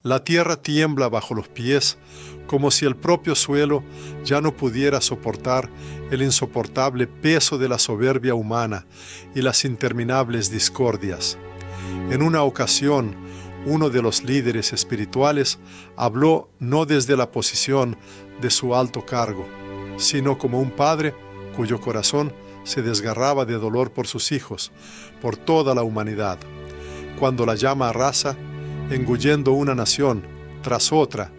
La tierra tiembla bajo los pies, como si el propio suelo ya no pudiera soportar el insoportable peso de la soberbia humana y las interminables discordias. En una ocasión, uno de los líderes espirituales habló no desde la posición de su alto cargo, sino como un padre cuyo corazón se desgarraba de dolor por sus hijos, por toda la humanidad. Cuando la llama arrasa, engullendo una nación tras otra,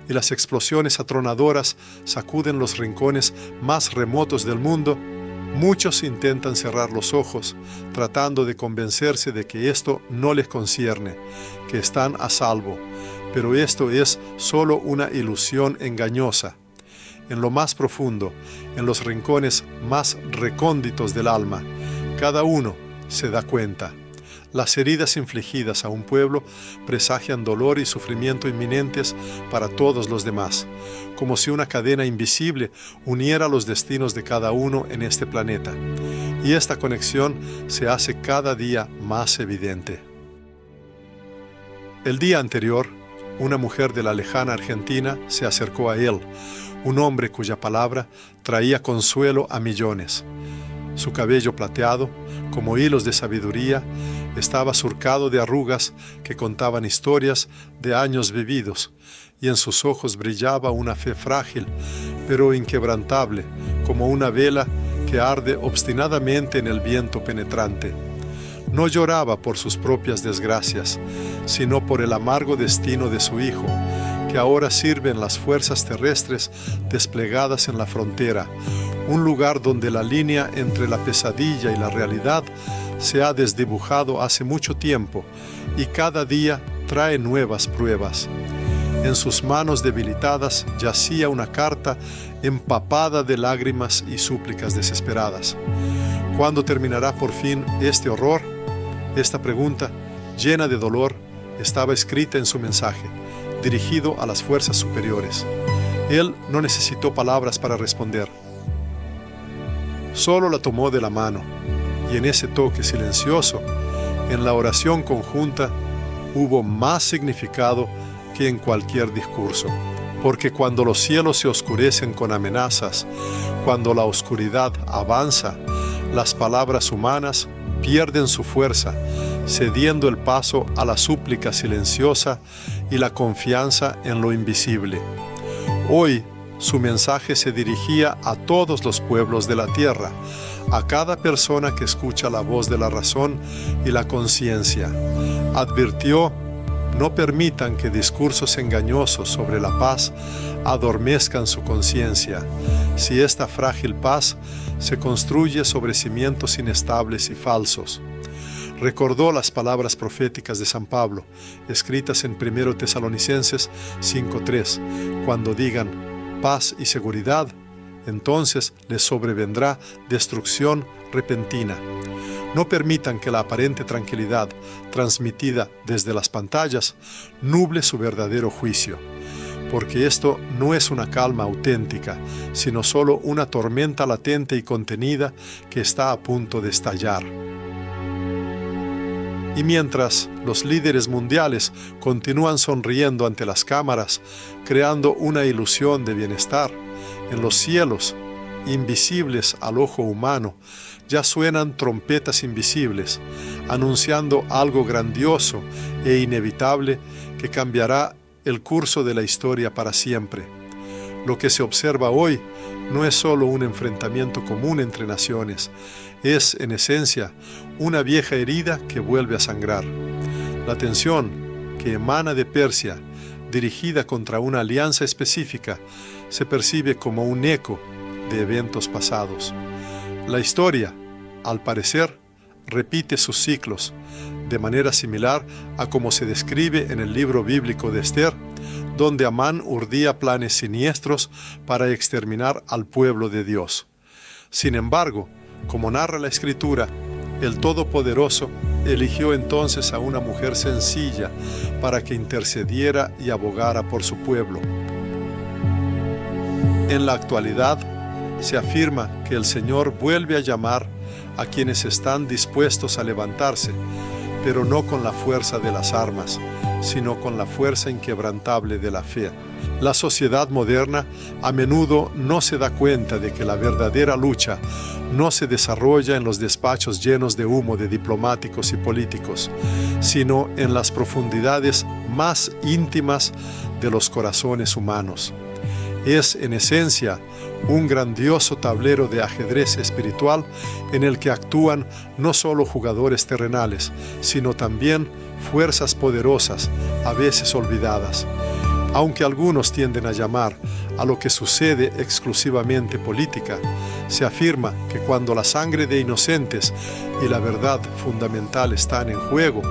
y las explosiones atronadoras sacuden los rincones más remotos del mundo, muchos intentan cerrar los ojos, tratando de convencerse de que esto no les concierne, que están a salvo, pero esto es solo una ilusión engañosa. En lo más profundo, en los rincones más recónditos del alma, cada uno se da cuenta. Las heridas infligidas a un pueblo presagian dolor y sufrimiento inminentes para todos los demás, como si una cadena invisible uniera los destinos de cada uno en este planeta. Y esta conexión se hace cada día más evidente. El día anterior, una mujer de la lejana Argentina se acercó a él, un hombre cuya palabra traía consuelo a millones. Su cabello plateado, como hilos de sabiduría, estaba surcado de arrugas que contaban historias de años vividos, y en sus ojos brillaba una fe frágil, pero inquebrantable, como una vela que arde obstinadamente en el viento penetrante. No lloraba por sus propias desgracias, sino por el amargo destino de su hijo, que ahora sirve en las fuerzas terrestres desplegadas en la frontera, un lugar donde la línea entre la pesadilla y la realidad se ha desdibujado hace mucho tiempo y cada día trae nuevas pruebas. En sus manos debilitadas yacía una carta empapada de lágrimas y súplicas desesperadas. ¿Cuándo terminará por fin este horror? Esta pregunta, llena de dolor, estaba escrita en su mensaje, dirigido a las fuerzas superiores. Él no necesitó palabras para responder. Solo la tomó de la mano, y en ese toque silencioso, en la oración conjunta, hubo más significado que en cualquier discurso. Porque cuando los cielos se oscurecen con amenazas, cuando la oscuridad avanza, las palabras humanas pierden su fuerza, cediendo el paso a la súplica silenciosa y la confianza en lo invisible. Hoy, su mensaje se dirigía a todos los pueblos de la tierra, a cada persona que escucha la voz de la razón y la conciencia. Advirtió: no permitan que discursos engañosos sobre la paz adormezcan su conciencia, si esta frágil paz se construye sobre cimientos inestables y falsos. Recordó las palabras proféticas de San Pablo, escritas en 1 Tesalonicenses 5:3, cuando digan paz y seguridad, entonces les sobrevendrá destrucción repentina. No permitan que la aparente tranquilidad transmitida desde las pantallas nuble su verdadero juicio, porque esto no es una calma auténtica, sino solo una tormenta latente y contenida que está a punto de estallar. Y mientras los líderes mundiales continúan sonriendo ante las cámaras, creando una ilusión de bienestar, en los cielos, invisibles al ojo humano, ya suenan trompetas invisibles, anunciando algo grandioso e inevitable que cambiará el curso de la historia para siempre. Lo que se observa hoy no es solo un enfrentamiento común entre naciones, es, en esencia, una vieja herida que vuelve a sangrar. La tensión que emana de Persia, dirigida contra una alianza específica, se percibe como un eco de eventos pasados. La historia, al parecer, repite sus ciclos, de manera similar a como se describe en el libro bíblico de Esther, donde Amán urdía planes siniestros para exterminar al pueblo de Dios. Sin embargo, como narra la Escritura, el Todopoderoso eligió entonces a una mujer sencilla para que intercediera y abogara por su pueblo. En la actualidad, se afirma que el Señor vuelve a llamar a quienes están dispuestos a levantarse, pero no con la fuerza de las armas, sino con la fuerza inquebrantable de la fe. La sociedad moderna a menudo no se da cuenta de que la verdadera lucha no se desarrolla en los despachos llenos de humo de diplomáticos y políticos, sino en las profundidades más íntimas de los corazones humanos. Es, en esencia, un grandioso tablero de ajedrez espiritual en el que actúan no solo jugadores terrenales, sino también fuerzas poderosas, a veces olvidadas. Aunque algunos tienden a llamar a lo que sucede exclusivamente política, se afirma que cuando la sangre de inocentes y la verdad fundamental están en juego,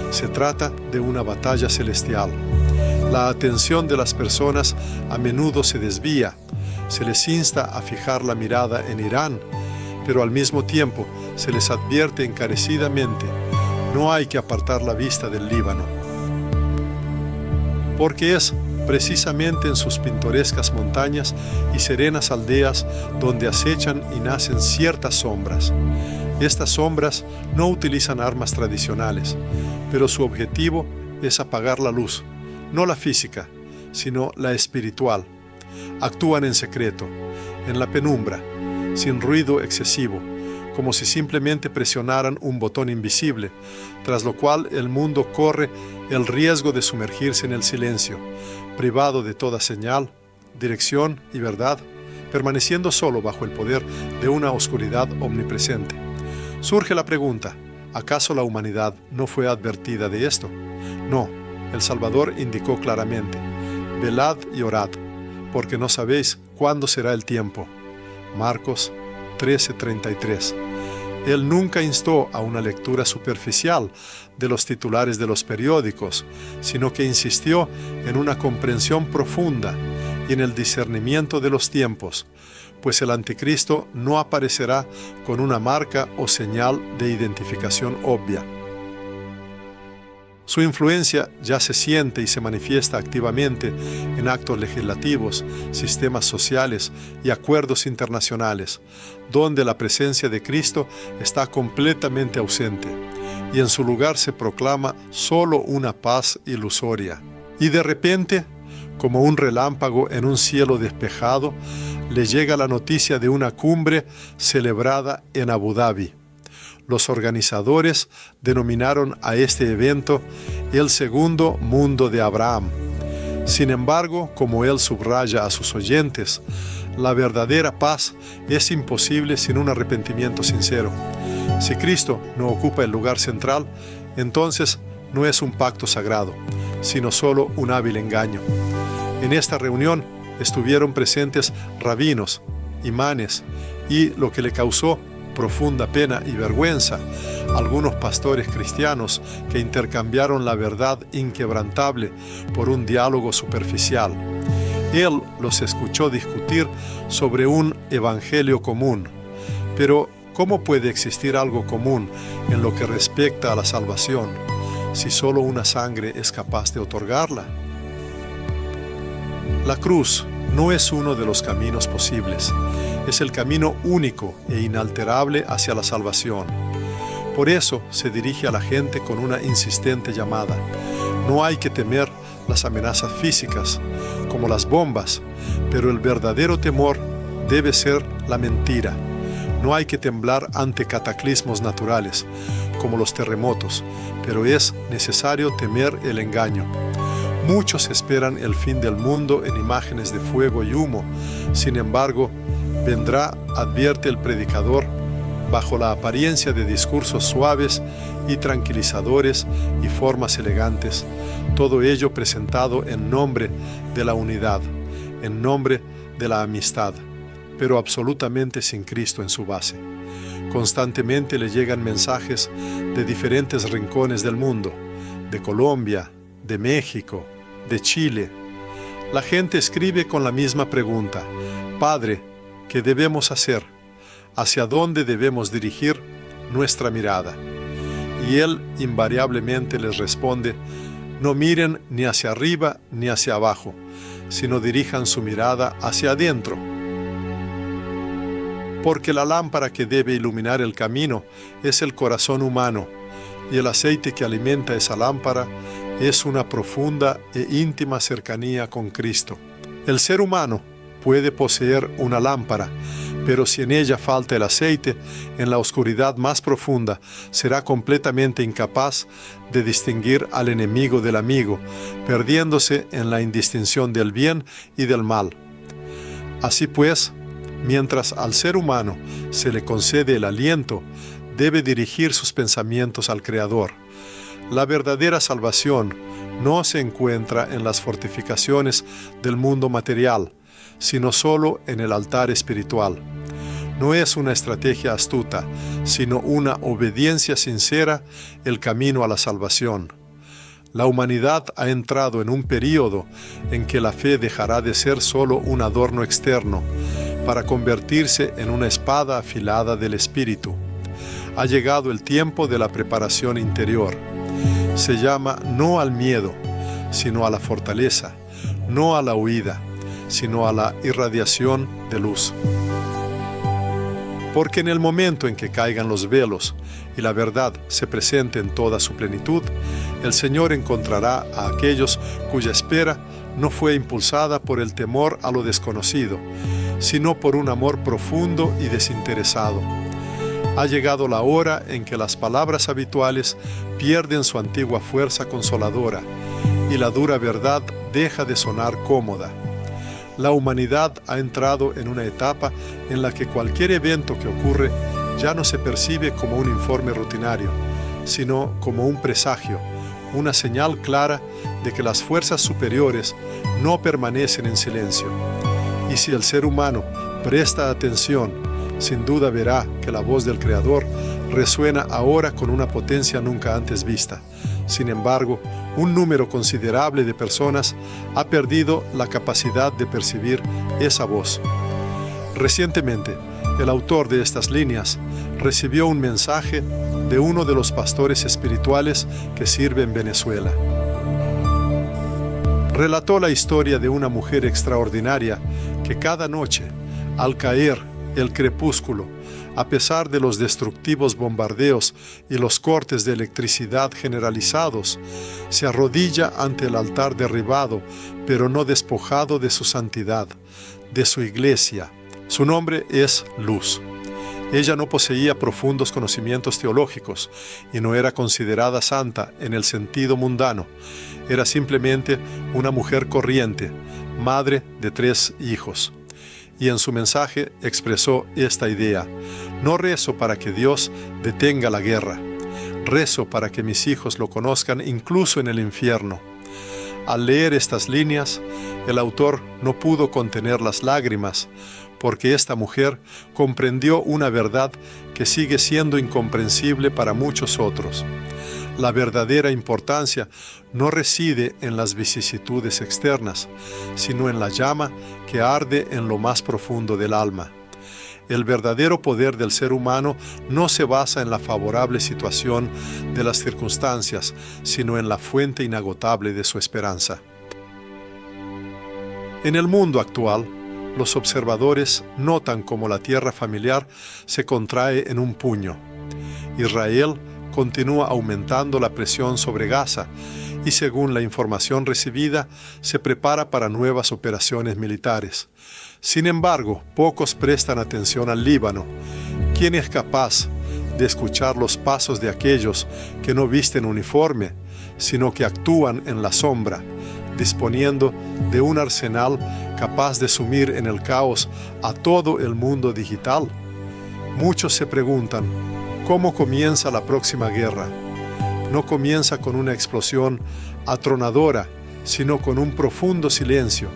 se trata de una batalla celestial. La atención de las personas a menudo se desvía. Se les insta a fijar la mirada en Irán, pero al mismo tiempo se les advierte encarecidamente: no hay que apartar la vista del Líbano. Porque es precisamente en sus pintorescas montañas y serenas aldeas donde acechan y nacen ciertas sombras. Estas sombras no utilizan armas tradicionales, pero su objetivo es apagar la luz, no la física, sino la espiritual. Actúan en secreto, en la penumbra, sin ruido excesivo, como si simplemente presionaran un botón invisible, tras lo cual el mundo corre el riesgo de sumergirse en el silencio, privado de toda señal, dirección y verdad, permaneciendo solo bajo el poder de una oscuridad omnipresente. Surge la pregunta: ¿acaso la humanidad no fue advertida de esto? No, el Salvador indicó claramente: velad y orad, porque no sabéis cuándo será el tiempo. Marcos 13:33. Él nunca instó a una lectura superficial de los titulares de los periódicos, sino que insistió en una comprensión profunda y en el discernimiento de los tiempos, pues el anticristo no aparecerá con una marca o señal de identificación obvia. Su influencia ya se siente y se manifiesta activamente en actos legislativos, sistemas sociales y acuerdos internacionales, donde la presencia de Cristo está completamente ausente, y en su lugar se proclama solo una paz ilusoria. Y de repente, como un relámpago en un cielo despejado, le llega la noticia de una cumbre celebrada en Abu Dhabi. Los organizadores denominaron a este evento el segundo mundo de Abraham. Sin embargo, como él subraya a sus oyentes, la verdadera paz es imposible sin un arrepentimiento sincero. Si Cristo no ocupa el lugar central, entonces no es un pacto sagrado, sino solo un hábil engaño. En esta reunión estuvieron presentes rabinos, imanes y, lo que le causó profunda pena y vergüenza, algunos pastores cristianos que intercambiaron la verdad inquebrantable por un diálogo superficial. Él los escuchó discutir sobre un evangelio común. Pero, ¿cómo puede existir algo común en lo que respecta a la salvación, si solo una sangre es capaz de otorgarla? La cruz no es uno de los caminos posibles. Es el camino único e inalterable hacia la salvación. Por eso se dirige a la gente con una insistente llamada. No hay que temer las amenazas físicas, como las bombas, pero el verdadero temor debe ser la mentira. No hay que temblar ante cataclismos naturales, como los terremotos, pero es necesario temer el engaño. Muchos esperan el fin del mundo en imágenes de fuego y humo. Sin embargo, vendrá, advierte el predicador, bajo la apariencia de discursos suaves y tranquilizadores y formas elegantes, todo ello presentado en nombre de la unidad, en nombre de la amistad, pero absolutamente sin Cristo en su base. Constantemente le llegan mensajes de diferentes rincones del mundo, de Colombia, de México, de Chile. La gente escribe con la misma pregunta: Padre, ¿qué debemos hacer? ¿Hacia dónde debemos dirigir nuestra mirada? Y Él invariablemente les responde: no miren ni hacia arriba ni hacia abajo, sino dirijan su mirada hacia adentro. Porque la lámpara que debe iluminar el camino es el corazón humano, y el aceite que alimenta esa lámpara es una profunda e íntima cercanía con Cristo. El ser humano puede poseer una lámpara, pero si en ella falta el aceite, en la oscuridad más profunda será completamente incapaz de distinguir al enemigo del amigo, perdiéndose en la indistinción del bien y del mal. Así pues, mientras al ser humano se le concede el aliento, debe dirigir sus pensamientos al Creador. La verdadera salvación no se encuentra en las fortificaciones del mundo material, sino solo en el altar espiritual. No es una estrategia astuta, sino una obediencia sincera el camino a la salvación. La humanidad ha entrado en un período en que la fe dejará de ser solo un adorno externo, para convertirse en una espada afilada del Espíritu. Ha llegado el tiempo de la preparación interior. Se llama no al miedo, sino a la fortaleza, no a la huida, sino a la irradiación de luz. Porque en el momento en que caigan los velos y la verdad se presente en toda su plenitud, el Señor encontrará a aquellos cuya espera no fue impulsada por el temor a lo desconocido, sino por un amor profundo y desinteresado. Ha llegado la hora en que las palabras habituales pierden su antigua fuerza consoladora y la dura verdad deja de sonar cómoda. La humanidad ha entrado en una etapa en la que cualquier evento que ocurre ya no se percibe como un informe rutinario, sino como un presagio, una señal clara de que las fuerzas superiores no permanecen en silencio. Y si el ser humano presta atención, sin duda verá que la voz del Creador resuena ahora con una potencia nunca antes vista. Sin embargo, un número considerable de personas ha perdido la capacidad de percibir esa voz. Recientemente, el autor de estas líneas recibió un mensaje de uno de los pastores espirituales que sirve en Venezuela. Relató la historia de una mujer extraordinaria que cada noche, al caer el crepúsculo, a pesar de los destructivos bombardeos y los cortes de electricidad generalizados, se arrodilla ante el altar derribado, pero no despojado de su santidad, de su iglesia. Su nombre es Luz. Ella no poseía profundos conocimientos teológicos y no era considerada santa en el sentido mundano. Era simplemente una mujer corriente, madre de 3 hijos. Y en su mensaje expresó esta idea: no rezo para que Dios detenga la guerra, rezo para que mis hijos lo conozcan incluso en el infierno. Al leer estas líneas, el autor no pudo contener las lágrimas, porque esta mujer comprendió una verdad que sigue siendo incomprensible para muchos otros. La verdadera importancia no reside en las vicisitudes externas, sino en la llama que arde en lo más profundo del alma. El verdadero poder del ser humano no se basa en la favorable situación de las circunstancias, sino en la fuente inagotable de su esperanza. En el mundo actual, los observadores notan cómo la tierra familiar se contrae en un puño. Israel continúa aumentando la presión sobre Gaza y, según la información recibida, se prepara para nuevas operaciones militares. Sin embargo, pocos prestan atención al Líbano. ¿Quién es capaz de escuchar los pasos de aquellos que no visten uniforme, sino que actúan en la sombra, disponiendo de un arsenal capaz de sumir en el caos a todo el mundo digital? Muchos se preguntan, ¿cómo comienza la próxima guerra? No comienza con una explosión atronadora, sino con un profundo silencio,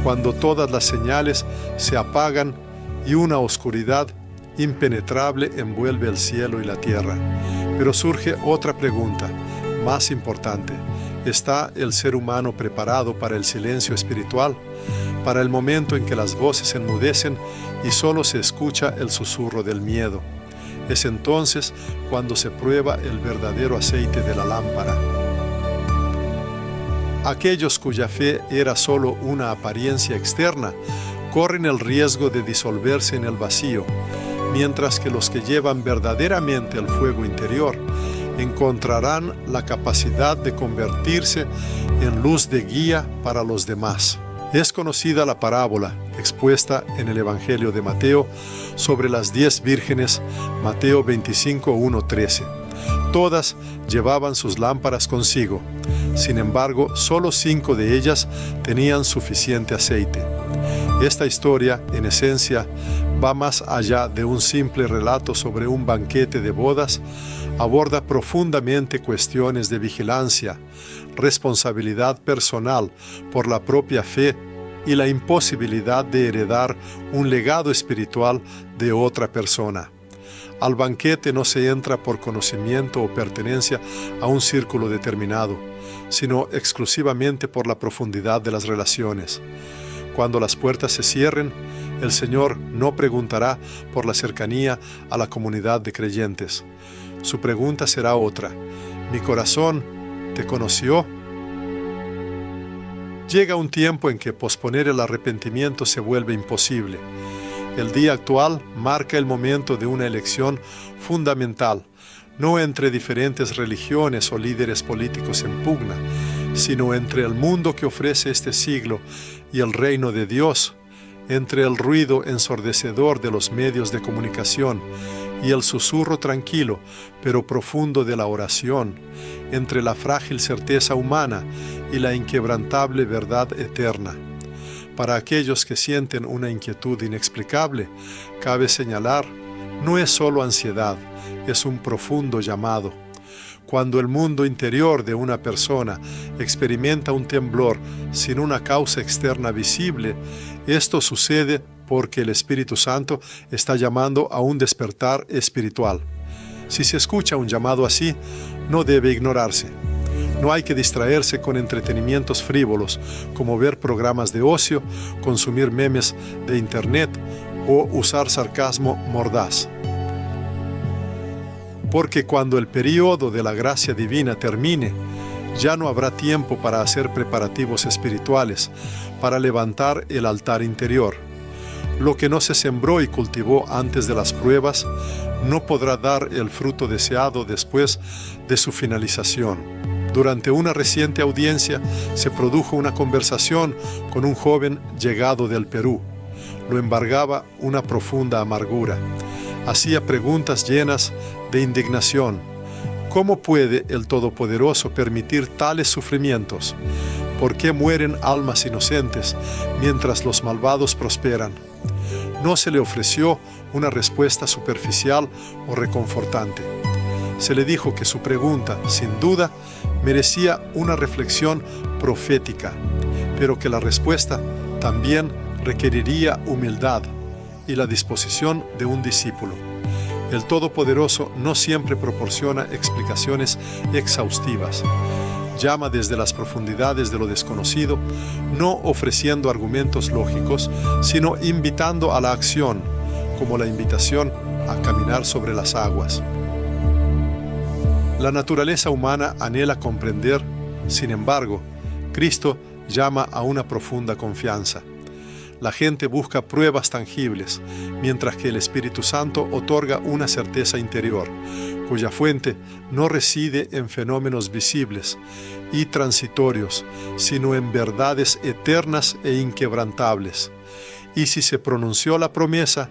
cuando todas las señales se apagan y una oscuridad impenetrable envuelve el cielo y la tierra. Pero surge otra pregunta, más importante. ¿Está el ser humano preparado para el silencio espiritual? Para el momento en que las voces enmudecen y solo se escucha el susurro del miedo. Es entonces cuando se prueba el verdadero aceite de la lámpara. Aquellos cuya fe era solo una apariencia externa corren el riesgo de disolverse en el vacío, mientras que los que llevan verdaderamente el fuego interior encontrarán la capacidad de convertirse en luz de guía para los demás. Es conocida la parábola expuesta en el Evangelio de Mateo sobre las 10 vírgenes, Mateo 25, 1-13. Todas llevaban sus lámparas consigo. Sin embargo, solo 5 de ellas tenían suficiente aceite. Esta historia, en esencia, va más allá de un simple relato sobre un banquete de bodas. Aborda profundamente cuestiones de vigilancia, responsabilidad personal por la propia fe y la imposibilidad de heredar un legado espiritual de otra persona. Al banquete no se entra por conocimiento o pertenencia a un círculo determinado, sino exclusivamente por la profundidad de las relaciones. Cuando las puertas se cierren, el Señor no preguntará por la cercanía a la comunidad de creyentes. Su pregunta será otra: ¿mi corazón te conoció? Llega un tiempo en que posponer el arrepentimiento se vuelve imposible. El día actual marca el momento de una elección fundamental, no entre diferentes religiones o líderes políticos en pugna, sino entre el mundo que ofrece este siglo y el reino de Dios, entre el ruido ensordecedor de los medios de comunicación y el susurro tranquilo pero profundo de la oración, entre la frágil certeza humana y la inquebrantable verdad eterna. Para aquellos que sienten una inquietud inexplicable, cabe señalar, no es solo ansiedad, es un profundo llamado. Cuando el mundo interior de una persona experimenta un temblor sin una causa externa visible, esto sucede porque el Espíritu Santo está llamando a un despertar espiritual. Si se escucha un llamado así, no debe ignorarse. No hay que distraerse con entretenimientos frívolos, como ver programas de ocio, consumir memes de internet o usar sarcasmo mordaz. Porque cuando el período de la gracia divina termine, ya no habrá tiempo para hacer preparativos espirituales, para levantar el altar interior. Lo que no se sembró y cultivó antes de las pruebas, no podrá dar el fruto deseado después de su finalización. Durante una reciente audiencia se produjo una conversación con un joven llegado del Perú. Lo embargaba una profunda amargura. Hacía preguntas llenas de indignación. ¿Cómo puede el Todopoderoso permitir tales sufrimientos? ¿Por qué mueren almas inocentes mientras los malvados prosperan? No se le ofreció una respuesta superficial o reconfortante. Se le dijo que su pregunta, sin duda, merecía una reflexión profética, pero que la respuesta también requeriría humildad y la disposición de un discípulo. El Todopoderoso no siempre proporciona explicaciones exhaustivas. Llama desde las profundidades de lo desconocido, no ofreciendo argumentos lógicos, sino invitando a la acción, como la invitación a caminar sobre las aguas. La naturaleza humana anhela comprender, sin embargo, Cristo llama a una profunda confianza. La gente busca pruebas tangibles, mientras que el Espíritu Santo otorga una certeza interior, cuya fuente no reside en fenómenos visibles y transitorios, sino en verdades eternas e inquebrantables. Y si se pronunció la promesa,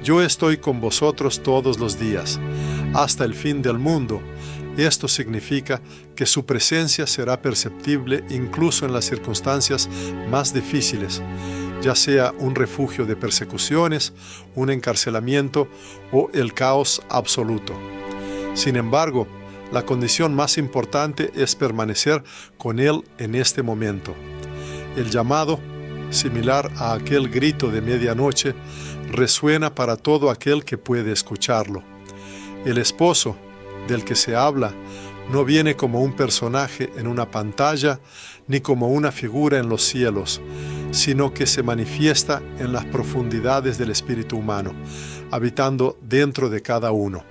yo estoy con vosotros todos los días, hasta el fin del mundo, esto significa que su presencia será perceptible incluso en las circunstancias más difíciles, ya sea un refugio de persecuciones, un encarcelamiento o el caos absoluto. Sin embargo, la condición más importante es permanecer con Él en este momento. El llamado, similar a aquel grito de medianoche, resuena para todo aquel que puede escucharlo. El esposo, del que se habla, no viene como un personaje en una pantalla ni como una figura en los cielos, sino que se manifiesta en las profundidades del espíritu humano, habitando dentro de cada uno.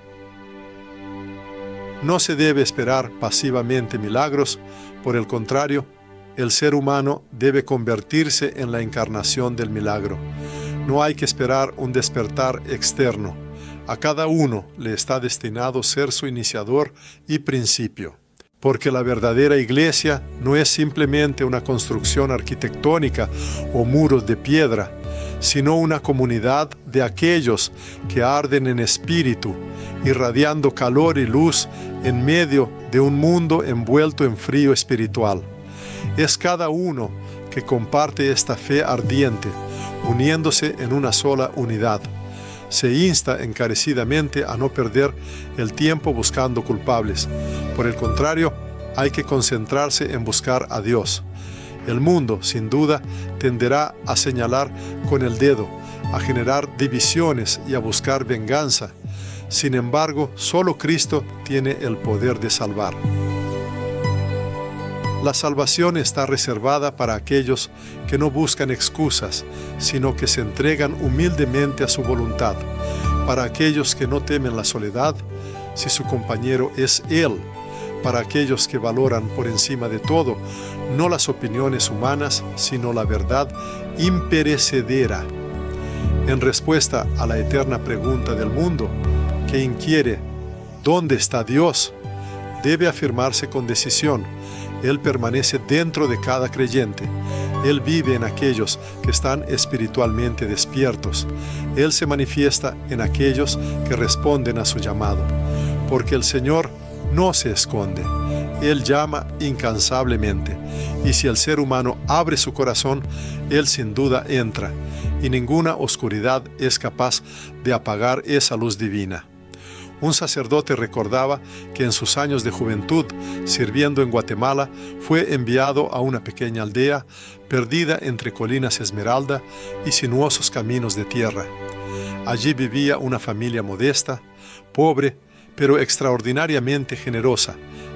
No se debe esperar pasivamente milagros, por el contrario, el ser humano debe convertirse en la encarnación del milagro. No hay que esperar un despertar externo. A cada uno le está destinado ser su iniciador y principio. Porque la verdadera iglesia no es simplemente una construcción arquitectónica o muros de piedra, sino una comunidad de aquellos que arden en espíritu, irradiando calor y luz en medio de un mundo envuelto en frío espiritual. Es cada uno que comparte esta fe ardiente, uniéndose en una sola unidad. Se insta encarecidamente a no perder el tiempo buscando culpables. Por el contrario, hay que concentrarse en buscar a Dios. El mundo, sin duda, tenderá a señalar con el dedo, a generar divisiones y a buscar venganza. Sin embargo, solo Cristo tiene el poder de salvar. La salvación está reservada para aquellos que no buscan excusas, sino que se entregan humildemente a su voluntad. Para aquellos que no temen la soledad, si su compañero es Él. Para aquellos que valoran por encima de todo, no las opiniones humanas, sino la verdad imperecedera. En respuesta a la eterna pregunta del mundo, que inquiere, ¿dónde está Dios?, debe afirmarse con decisión. Él permanece dentro de cada creyente. Él vive en aquellos que están espiritualmente despiertos. Él se manifiesta en aquellos que responden a su llamado. Porque el Señor no se esconde. Él llama incansablemente. Y si el ser humano abre su corazón, Él sin duda entra. Y ninguna oscuridad es capaz de apagar esa luz divina. Un sacerdote recordaba que en sus años de juventud, sirviendo en Guatemala, fue enviado a una pequeña aldea perdida entre colinas esmeralda y sinuosos caminos de tierra. Allí vivía una familia modesta, pobre, pero extraordinariamente generosa,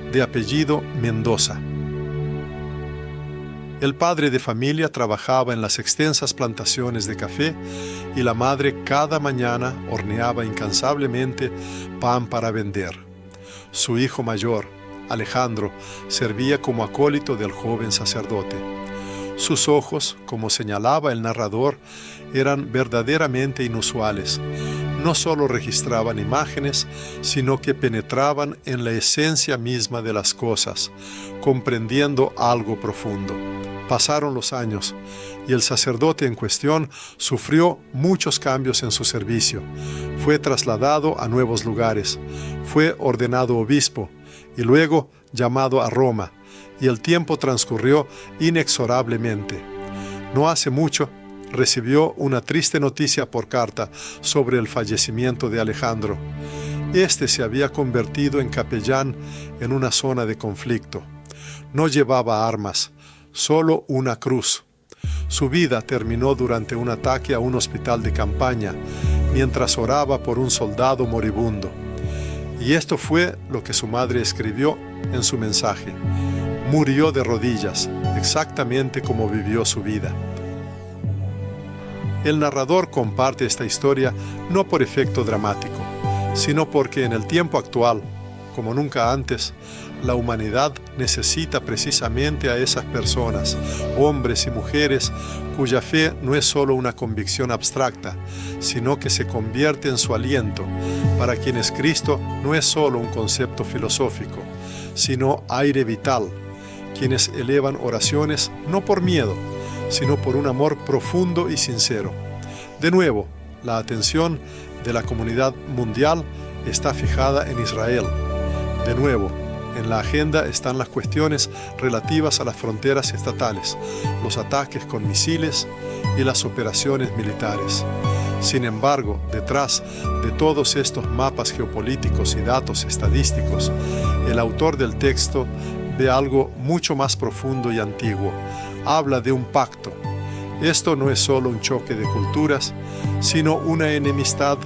de apellido Mendoza. El padre de familia trabajaba en las extensas plantaciones de café y la madre cada mañana horneaba incansablemente pan para vender. Su hijo mayor, Alejandro, servía como acólito del joven sacerdote. Sus ojos, como señalaba el narrador, eran verdaderamente inusuales. No solo registraban imágenes, sino que penetraban en la esencia misma de las cosas, comprendiendo algo profundo. Pasaron los años y el sacerdote en cuestión sufrió muchos cambios en su servicio. Fue trasladado a nuevos lugares, fue ordenado obispo y luego llamado a Roma, y el tiempo transcurrió inexorablemente. No hace mucho recibió una triste noticia por carta sobre el fallecimiento de Alejandro. Este se había convertido en capellán en una zona de conflicto. No llevaba armas, solo una cruz. Su vida terminó durante un ataque a un hospital de campaña, mientras oraba por un soldado moribundo. Y esto fue lo que su madre escribió en su mensaje. Murió de rodillas, exactamente como vivió su vida. El narrador comparte esta historia no por efecto dramático, sino porque en el tiempo actual, como nunca antes, la humanidad necesita precisamente a esas personas, hombres y mujeres, cuya fe no es solo una convicción abstracta, sino que se convierte en su aliento, para quienes Cristo no es solo un concepto filosófico, sino aire vital, quienes elevan oraciones no por miedo, sino por un amor profundo y sincero. De nuevo, la atención de la comunidad mundial está fijada en Israel. De nuevo, en la agenda están las cuestiones relativas a las fronteras estatales, los ataques con misiles y las operaciones militares. Sin embargo, detrás de todos estos mapas geopolíticos y datos estadísticos, el autor del texto ve algo mucho más profundo y antiguo. Habla de un pacto. Esto no es solo un choque de culturas, sino una enemistad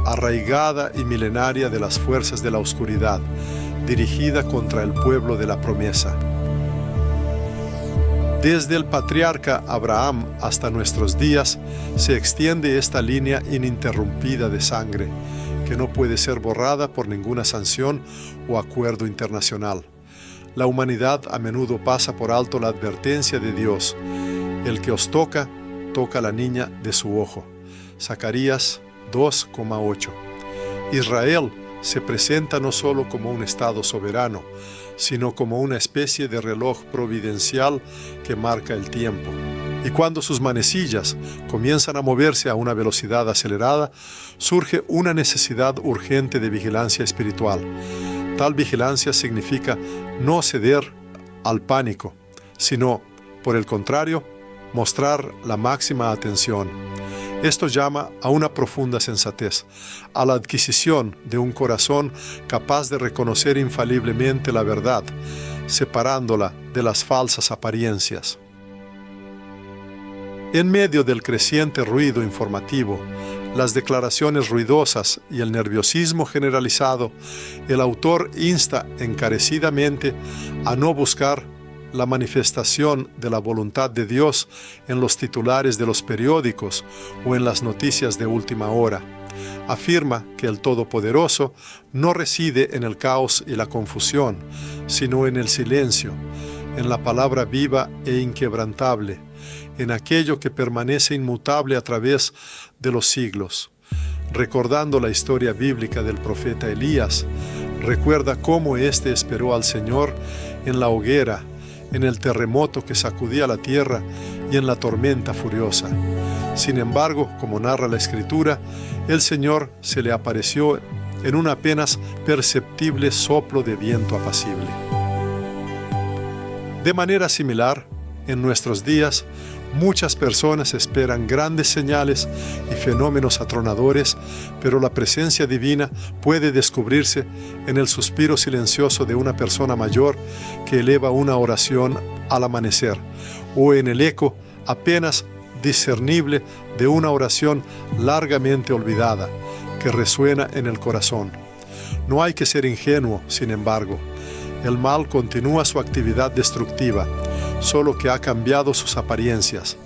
arraigada y milenaria de las fuerzas de la oscuridad, dirigida contra el pueblo de la promesa. Desde el patriarca Abraham hasta nuestros días se extiende esta línea ininterrumpida de sangre, que no puede ser borrada por ninguna sanción o acuerdo internacional. La humanidad a menudo pasa por alto la advertencia de Dios: el que os toca, toca a la niña de su ojo. Zacarías 2,8. Israel se presenta no solo como un estado soberano, sino como una especie de reloj providencial que marca el tiempo. Y cuando sus manecillas comienzan a moverse a una velocidad acelerada, surge una necesidad urgente de vigilancia espiritual. Tal vigilancia significa no ceder al pánico, sino, por el contrario, mostrar la máxima atención. Esto llama a una profunda sensatez, a la adquisición de un corazón capaz de reconocer infaliblemente la verdad, separándola de las falsas apariencias. En medio del creciente ruido informativo, las declaraciones ruidosas y el nerviosismo generalizado, el autor insta encarecidamente a no buscar la manifestación de la voluntad de Dios en los titulares de los periódicos o en las noticias de última hora. Afirma que el Todopoderoso no reside en el caos y la confusión, sino en el silencio, en la palabra viva e inquebrantable, en aquello que permanece inmutable a través de los siglos. Recordando la historia bíblica del profeta Elías, recuerda cómo éste esperó al Señor en la hoguera, en el terremoto que sacudía la tierra y en la tormenta furiosa. Sin embargo, como narra la Escritura, el Señor se le apareció en un apenas perceptible soplo de viento apacible. De manera similar, en nuestros días, muchas personas esperan grandes señales y fenómenos atronadores, pero la presencia divina puede descubrirse en el suspiro silencioso de una persona mayor que eleva una oración al amanecer, o en el eco apenas discernible de una oración largamente olvidada que resuena en el corazón. No hay que ser ingenuo, sin embargo. El mal continúa su actividad destructiva, solo que ha cambiado sus apariencias.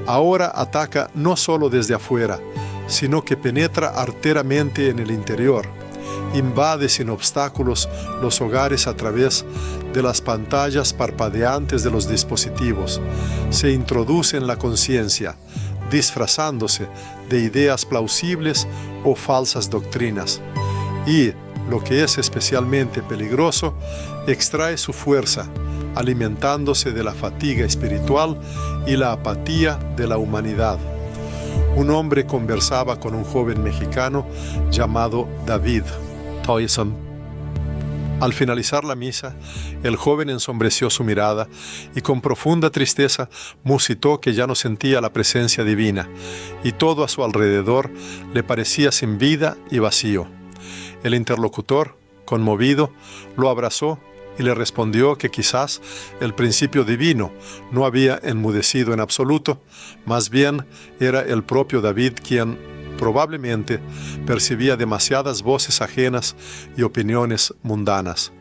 Ahora ataca no solo desde afuera, sino que penetra arteramente en el interior. Invade sin obstáculos los hogares a través de las pantallas parpadeantes de los dispositivos. Se introduce en la conciencia, disfrazándose de ideas plausibles o falsas doctrinas. Y, lo que es especialmente peligroso, extrae su fuerza, alimentándose de la fatiga espiritual y la apatía de la humanidad. Un hombre conversaba con un joven mexicano llamado David Toyson. Al finalizar la misa, el joven ensombreció su mirada y con profunda tristeza musitó que ya no sentía la presencia divina y todo a su alrededor le parecía sin vida y vacío. El interlocutor, conmovido, lo abrazó y le respondió que quizás el principio divino no había enmudecido en absoluto, más bien era el propio David quien probablemente percibía demasiadas voces ajenas y opiniones mundanas.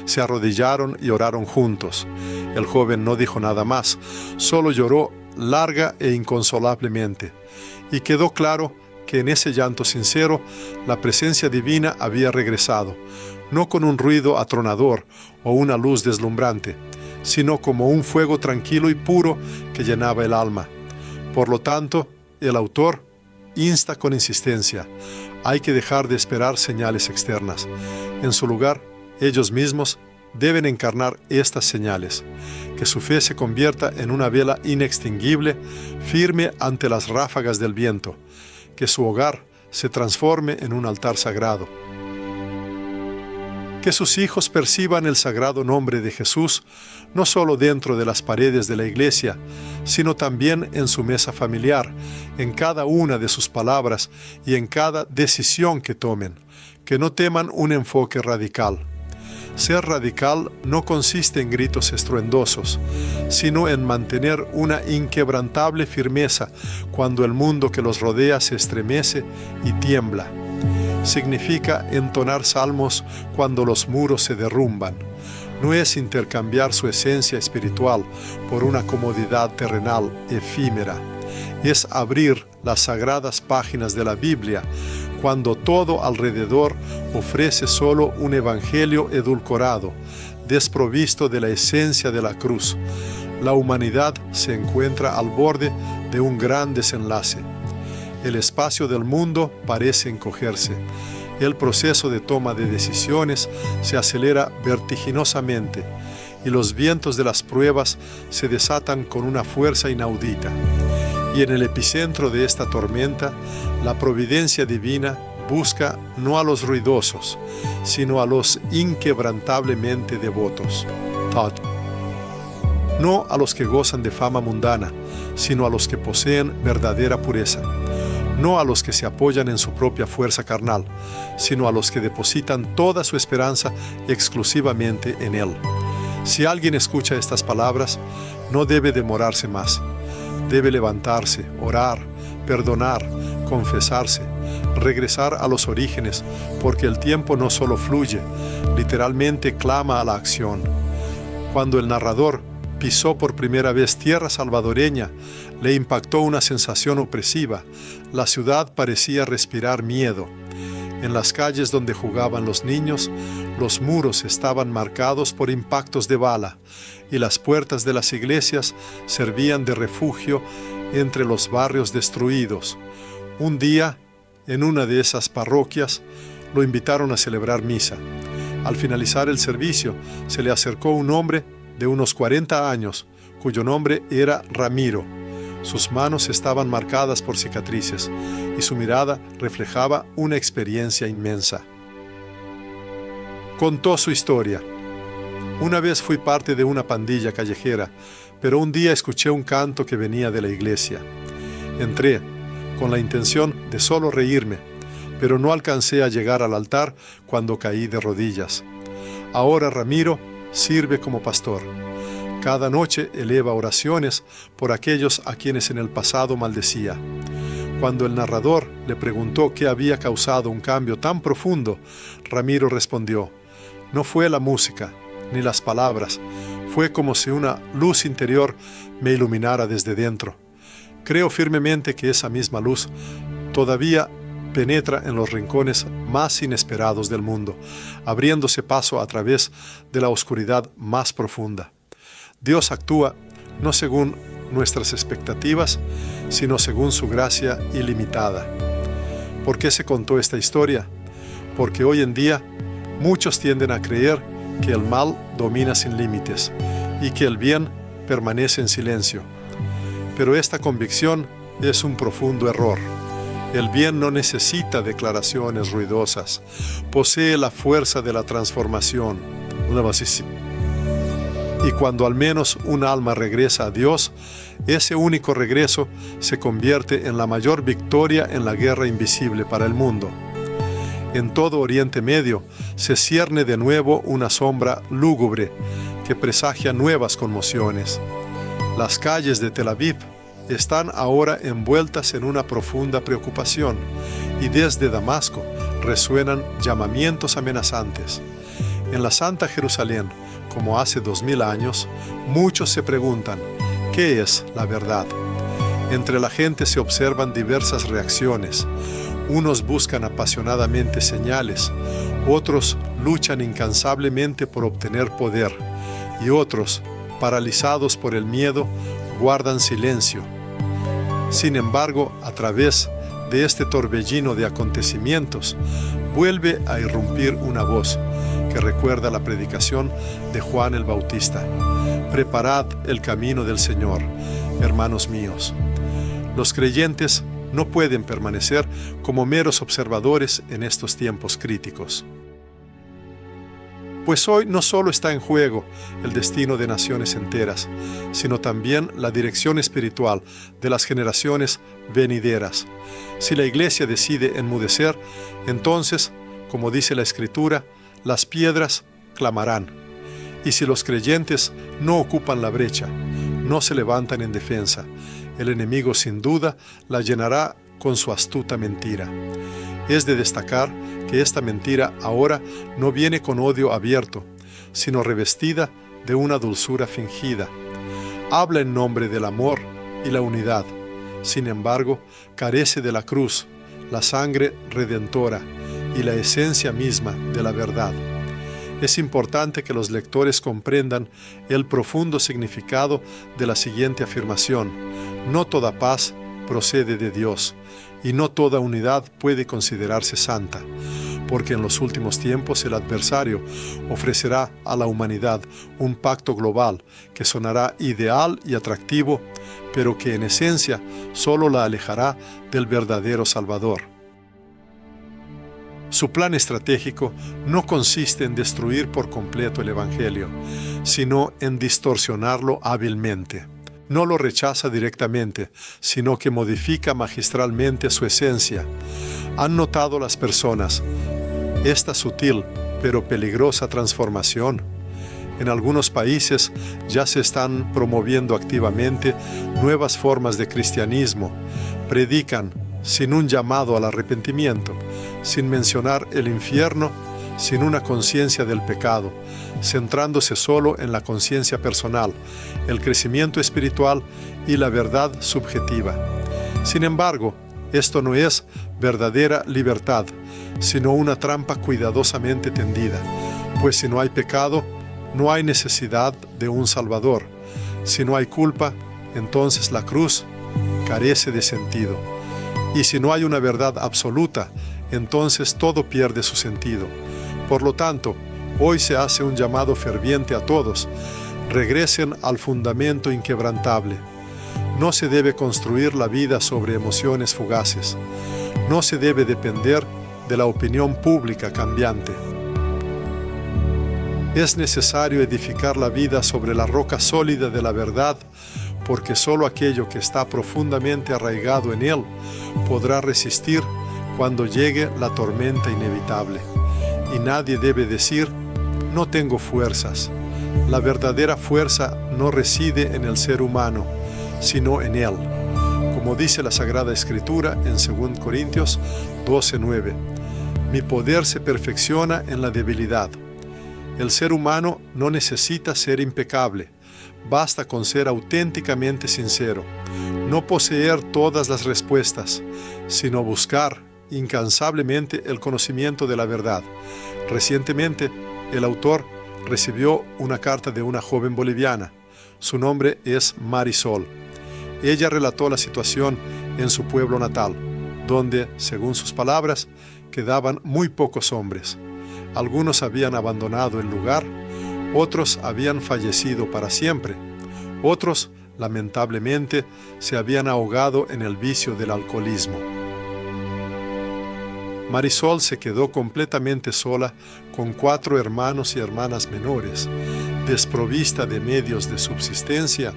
Se arrodillaron y oraron juntos. El joven no dijo nada más, solo lloró larga e inconsolablemente, y quedó claro que en ese llanto sincero la presencia divina había regresado, no con un ruido atronador o una luz deslumbrante, sino como un fuego tranquilo y puro que llenaba el alma. Por lo tanto, el autor insta con insistencia: hay que dejar de esperar señales externas. En su lugar, ellos mismos deben encarnar estas señales, que su fe se convierta en una vela inextinguible, firme ante las ráfagas del viento, que su hogar se transforme en un altar sagrado. Que sus hijos perciban el sagrado nombre de Jesús, no solo dentro de las paredes de la iglesia, sino también en su mesa familiar, en cada una de sus palabras y en cada decisión que tomen. Que no teman un enfoque radical. Ser radical no consiste en gritos estruendosos, sino en mantener una inquebrantable firmeza cuando el mundo que los rodea se estremece y tiembla. Significa entonar salmos cuando los muros se derrumban. No es intercambiar su esencia espiritual por una comodidad terrenal efímera. Es abrir las sagradas páginas de la Biblia cuando todo alrededor ofrece solo un evangelio edulcorado, desprovisto de la esencia de la cruz. La humanidad se encuentra al borde de un gran desenlace. El espacio del mundo parece encogerse. el proceso de toma de decisiones se acelera vertiginosamente y los vientos de las pruebas se desatan con una fuerza inaudita. Y en el epicentro de esta tormenta, la providencia divina busca no a los ruidosos, sino a los inquebrantablemente devotos. Todd. No a los que gozan de fama mundana, sino a los que poseen verdadera pureza. No a los que se apoyan en su propia fuerza carnal, sino a los que depositan toda su esperanza exclusivamente en Él. Si alguien escucha estas palabras, no debe demorarse más. Debe levantarse, orar, perdonar, confesarse, regresar a los orígenes, porque el tiempo no solo fluye, literalmente clama a la acción. Cuando el narrador pisó por primera vez tierra salvadoreña, le impactó una sensación opresiva. La ciudad parecía respirar miedo. En las calles donde jugaban los niños, los muros estaban marcados por impactos de bala y las puertas de las iglesias servían de refugio entre los barrios destruidos. Un día, en una de esas parroquias, lo invitaron a celebrar misa. Al finalizar el servicio, se le acercó un hombre de unos 40 años, cuyo nombre era Ramiro. Sus manos estaban marcadas por cicatrices y su mirada reflejaba una experiencia inmensa. Contó su historia. Una vez fui parte de una pandilla callejera, pero un día escuché un canto que venía de la iglesia. Entré, con la intención de solo reírme, pero no alcancé a llegar al altar cuando caí de rodillas. Ahora Ramiro sirve como pastor. Cada noche eleva oraciones por aquellos a quienes en el pasado maldecía. Cuando el narrador le preguntó qué había causado un cambio tan profundo, Ramiro respondió: no fue la música, ni las palabras, fue como si una luz interior me iluminara desde dentro. Creo firmemente que esa misma luz todavía penetra en los rincones más inesperados del mundo, abriéndose paso a través de la oscuridad más profunda. Dios actúa no según nuestras expectativas, sino según su gracia ilimitada. ¿Por qué se contó esta historia? Porque hoy en día muchos tienden a creer que el mal domina sin límites y que el bien permanece en silencio. Pero esta convicción es un profundo error. El bien no necesita declaraciones ruidosas, posee la fuerza de la transformación. Y cuando al menos un alma regresa a Dios, ese único regreso se convierte en la mayor victoria en la guerra invisible para el mundo. En todo Oriente Medio se cierne de nuevo una sombra lúgubre que presagia nuevas conmociones. Las calles de Tel Aviv están ahora envueltas en una profunda preocupación y desde Damasco resuenan llamamientos amenazantes. En la Santa Jerusalén, como hace 2000 años, muchos se preguntan: ¿qué es la verdad? Entre la gente se observan diversas reacciones. Unos buscan apasionadamente señales, otros luchan incansablemente por obtener poder, y otros, paralizados por el miedo, guardan silencio. Sin embargo, a través de este torbellino de acontecimientos, vuelve a irrumpir una voz que recuerda la predicación de Juan el Bautista: preparad el camino del Señor, hermanos míos. Los creyentes no pueden permanecer como meros observadores en estos tiempos críticos. Pues hoy no solo está en juego el destino de naciones enteras, sino también la dirección espiritual de las generaciones venideras. Si la Iglesia decide enmudecer, entonces, como dice la Escritura, las piedras clamarán. Y si los creyentes no ocupan la brecha, no se levantan en defensa, el enemigo sin duda la llenará con su astuta mentira. Es de destacar que esta mentira ahora no viene con odio abierto, sino revestida de una dulzura fingida. Habla en nombre del amor y la unidad. Sin embargo, carece de la cruz, la sangre redentora y la esencia misma de la verdad. Es importante que los lectores comprendan el profundo significado de la siguiente afirmación: no toda paz procede de Dios, y no toda unidad puede considerarse santa, porque en los últimos tiempos el adversario ofrecerá a la humanidad un pacto global que sonará ideal y atractivo, pero que en esencia solo la alejará del verdadero Salvador. Su plan estratégico no consiste en destruir por completo el Evangelio, sino en distorsionarlo hábilmente. No lo rechaza directamente, sino que modifica magistralmente su esencia. ¿Han notado las personas esta sutil pero peligrosa transformación? En algunos países ya se están promoviendo activamente nuevas formas de cristianismo. Predican sin un llamado al arrepentimiento, sin mencionar el infierno, sin una conciencia del pecado, centrándose solo en la conciencia personal, el crecimiento espiritual y la verdad subjetiva. Sin embargo, esto no es verdadera libertad, sino una trampa cuidadosamente tendida, pues si no hay pecado, no hay necesidad de un Salvador. Si no hay culpa, entonces la cruz carece de sentido. Y si no hay una verdad absoluta, entonces todo pierde su sentido. Por lo tanto, hoy se hace un llamado ferviente a todos: regresen al fundamento inquebrantable. No se debe construir la vida sobre emociones fugaces. No se debe depender de la opinión pública cambiante. Es necesario edificar la vida sobre la roca sólida de la verdad, porque solo aquello que está profundamente arraigado en él podrá resistir cuando llegue la tormenta inevitable. Y nadie debe decir: no tengo fuerzas. La verdadera fuerza no reside en el ser humano, sino en él. Como dice la Sagrada Escritura en 2 Corintios 12:9, mi poder se perfecciona en la debilidad. El ser humano no necesita ser impecable, basta con ser auténticamente sincero, no poseer todas las respuestas, sino buscar incansablemente el conocimiento de la verdad. Recientemente, el autor recibió una carta de una joven boliviana. Su nombre es Marisol. Ella relató la situación en su pueblo natal, donde, según sus palabras, quedaban muy pocos hombres. Algunos habían abandonado el lugar, otros habían fallecido para siempre, otros, lamentablemente, se habían ahogado en el vicio del alcoholismo. Marisol se quedó completamente sola con 4 hermanos y hermanas menores, desprovista de medios de subsistencia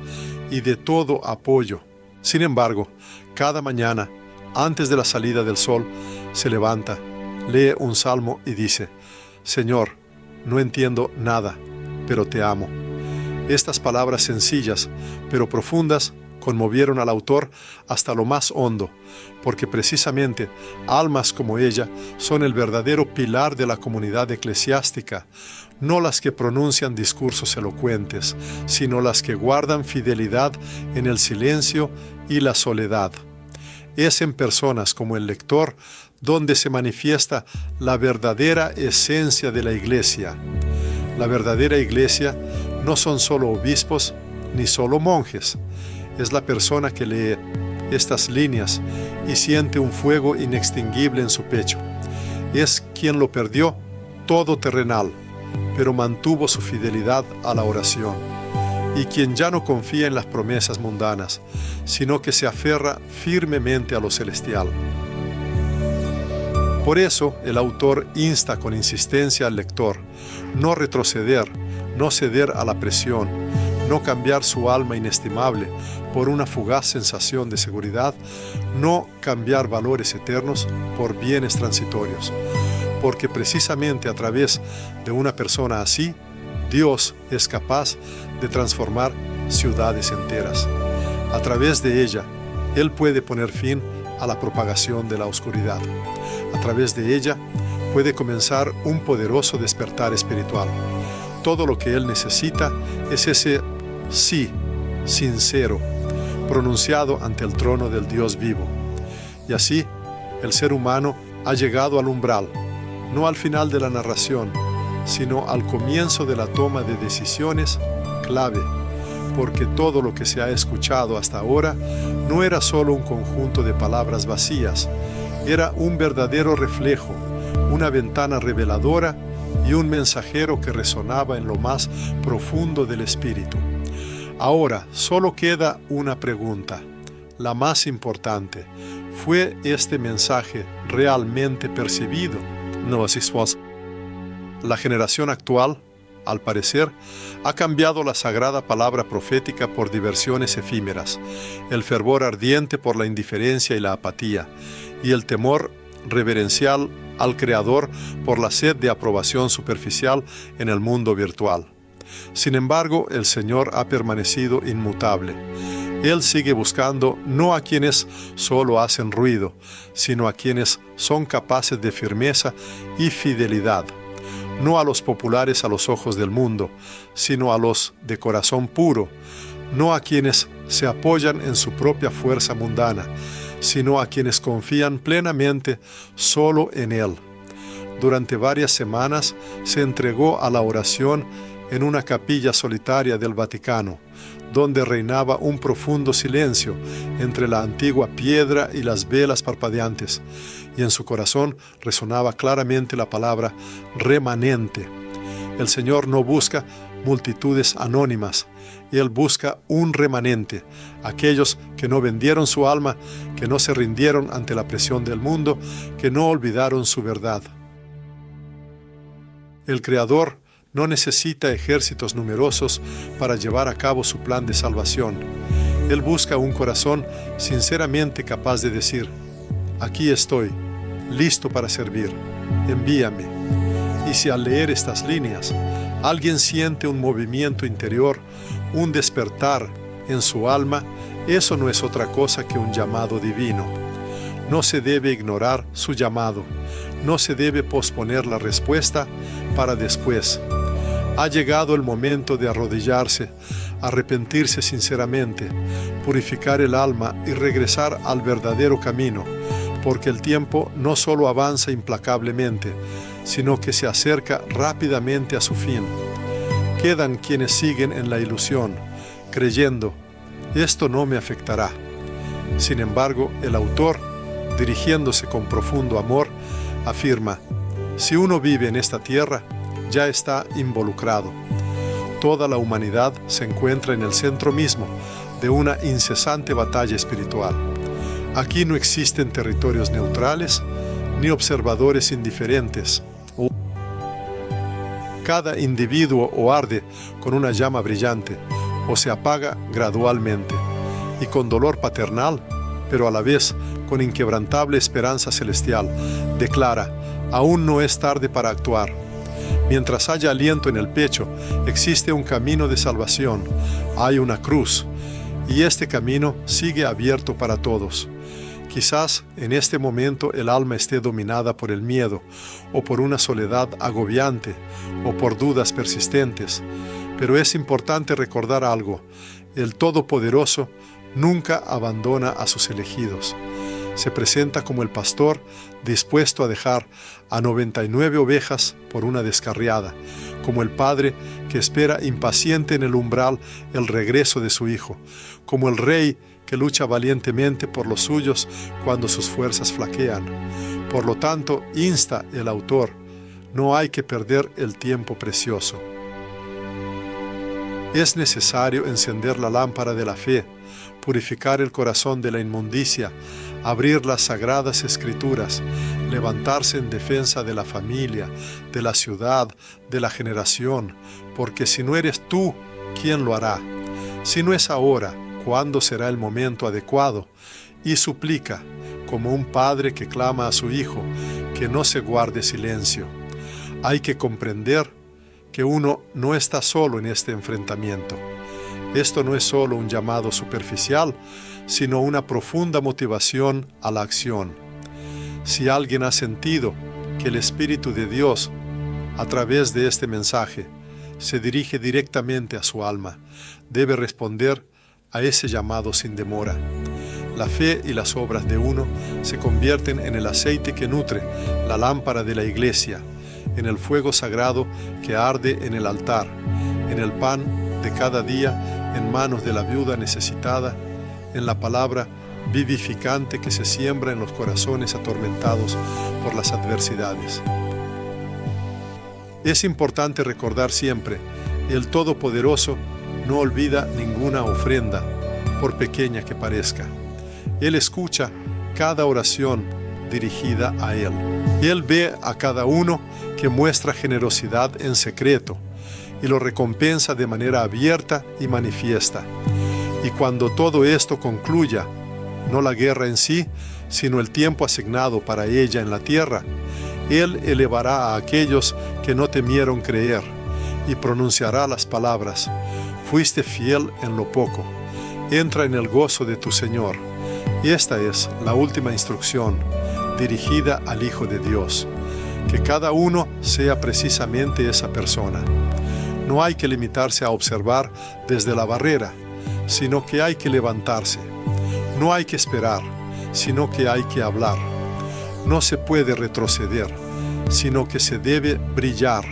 y de todo apoyo. Sin embargo, cada mañana, antes de la salida del sol, se levanta, lee un salmo y dice: Señor, no entiendo nada, pero te amo. Estas palabras sencillas, pero profundas, conmovieron al autor hasta lo más hondo, porque precisamente almas como ella son el verdadero pilar de la comunidad eclesiástica, no las que pronuncian discursos elocuentes, sino las que guardan fidelidad en el silencio y la soledad. Es en personas como el lector donde se manifiesta la verdadera esencia de la Iglesia. La verdadera Iglesia no son solo obispos ni solo monjes. Es la persona que lee estas líneas y siente un fuego inextinguible en su pecho. Es quien lo perdió todo terrenal, pero mantuvo su fidelidad a la oración. Y quien ya no confía en las promesas mundanas, sino que se aferra firmemente a lo celestial. Por eso, el autor insta con insistencia al lector: no retroceder, no ceder a la presión, no cambiar su alma inestimable por una fugaz sensación de seguridad, no cambiar valores eternos por bienes transitorios. Porque precisamente a través de una persona así, Dios es capaz de transformar ciudades enteras. A través de ella, Él puede poner fin a la propagación de la oscuridad. A través de ella, puede comenzar un poderoso despertar espiritual. Todo lo que Él necesita es ese sí sincero, pronunciado ante el trono del Dios vivo. Y así, el ser humano ha llegado al umbral, no al final de la narración, sino al comienzo de la toma de decisiones clave, porque todo lo que se ha escuchado hasta ahora no era solo un conjunto de palabras vacías, era un verdadero reflejo, una ventana reveladora y un mensajero que resonaba en lo más profundo del espíritu. Ahora, solo queda una pregunta, la más importante. ¿Fue este mensaje realmente percibido? La generación actual, al parecer, ha cambiado la sagrada palabra profética por diversiones efímeras, el fervor ardiente por la indiferencia y la apatía, y el temor reverencial al Creador por la sed de aprobación superficial en el mundo virtual. Sin embargo, el Señor ha permanecido inmutable. Él sigue buscando no a quienes solo hacen ruido, sino a quienes son capaces de firmeza y fidelidad. No a los populares a los ojos del mundo, sino a los de corazón puro. No a quienes se apoyan en su propia fuerza mundana, sino a quienes confían plenamente solo en Él. Durante varias semanas se entregó a la oración en una capilla solitaria del Vaticano, donde reinaba un profundo silencio entre la antigua piedra y las velas parpadeantes, y en su corazón resonaba claramente la palabra remanente. El Señor no busca multitudes anónimas, Él busca un remanente, aquellos que no vendieron su alma, que no se rindieron ante la presión del mundo, que no olvidaron su verdad. El Creador no necesita ejércitos numerosos para llevar a cabo su plan de salvación. Él busca un corazón sinceramente capaz de decir: aquí estoy, listo para servir, envíame. Y si al leer estas líneas, alguien siente un movimiento interior, un despertar en su alma, eso no es otra cosa que un llamado divino. No se debe ignorar su llamado, no se debe posponer la respuesta para después. Ha llegado el momento de arrodillarse, arrepentirse sinceramente, purificar el alma y regresar al verdadero camino, porque el tiempo no solo avanza implacablemente, sino que se acerca rápidamente a su fin. Quedan quienes siguen en la ilusión, creyendo: esto no me afectará. Sin embargo, el autor, dirigiéndose con profundo amor, afirma: si uno vive en esta tierra, ya está involucrado. Toda la humanidad se encuentra en el centro mismo de una incesante batalla espiritual. Aquí no existen territorios neutrales ni observadores indiferentes. Cada individuo o arde con una llama brillante o se apaga gradualmente, y con dolor paternal, pero a la vez con inquebrantable esperanza celestial, declara: aún no es tarde para actuar. Mientras haya aliento en el pecho, existe un camino de salvación, hay una cruz, y este camino sigue abierto para todos. Quizás en este momento el alma esté dominada por el miedo, o por una soledad agobiante, o por dudas persistentes, pero es importante recordar algo: el Todopoderoso nunca abandona a sus elegidos. Se presenta como el pastor dispuesto a dejar a 99 ovejas por una descarriada, como el padre que espera impaciente en el umbral el regreso de su hijo, como el rey que lucha valientemente por los suyos cuando sus fuerzas flaquean. Por lo tanto, insta el autor: no hay que perder el tiempo precioso. Es necesario encender la lámpara de la fe, purificar el corazón de la inmundicia, abrir las sagradas escrituras, levantarse en defensa de la familia, de la ciudad, de la generación, porque si no eres tú, ¿quién lo hará? Si no es ahora, ¿cuándo será el momento adecuado? Y suplica, como un padre que clama a su hijo, que no se guarde silencio. Hay que comprender que uno no está solo en este enfrentamiento. Esto no es solo un llamado superficial, sino una profunda motivación a la acción. Si alguien ha sentido que el Espíritu de Dios, a través de este mensaje, se dirige directamente a su alma, debe responder a ese llamado sin demora. La fe y las obras de uno se convierten en el aceite que nutre la lámpara de la iglesia, en el fuego sagrado que arde en el altar, en el pan de cada día en manos de la viuda necesitada, en la palabra vivificante que se siembra en los corazones atormentados por las adversidades. Es importante recordar siempre, el Todopoderoso no olvida ninguna ofrenda, por pequeña que parezca. Él escucha cada oración dirigida a Él. Él ve a cada uno que muestra generosidad en secreto y lo recompensa de manera abierta y manifiesta. Y cuando todo esto concluya, no la guerra en sí, sino el tiempo asignado para ella en la tierra, Él elevará a aquellos que no temieron creer y pronunciará las palabras: fuiste fiel en lo poco, entra en el gozo de tu Señor. Y esta es la última instrucción dirigida al Hijo de Dios, que cada uno sea precisamente esa persona. No hay que limitarse a observar desde la barrera, sino que hay que levantarse. No hay que esperar, sino que hay que hablar. No se puede retroceder, sino que se debe brillar.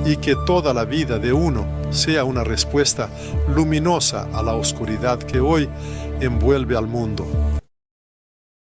Y que toda la vida de uno sea una respuesta luminosa a la oscuridad que hoy envuelve al mundo.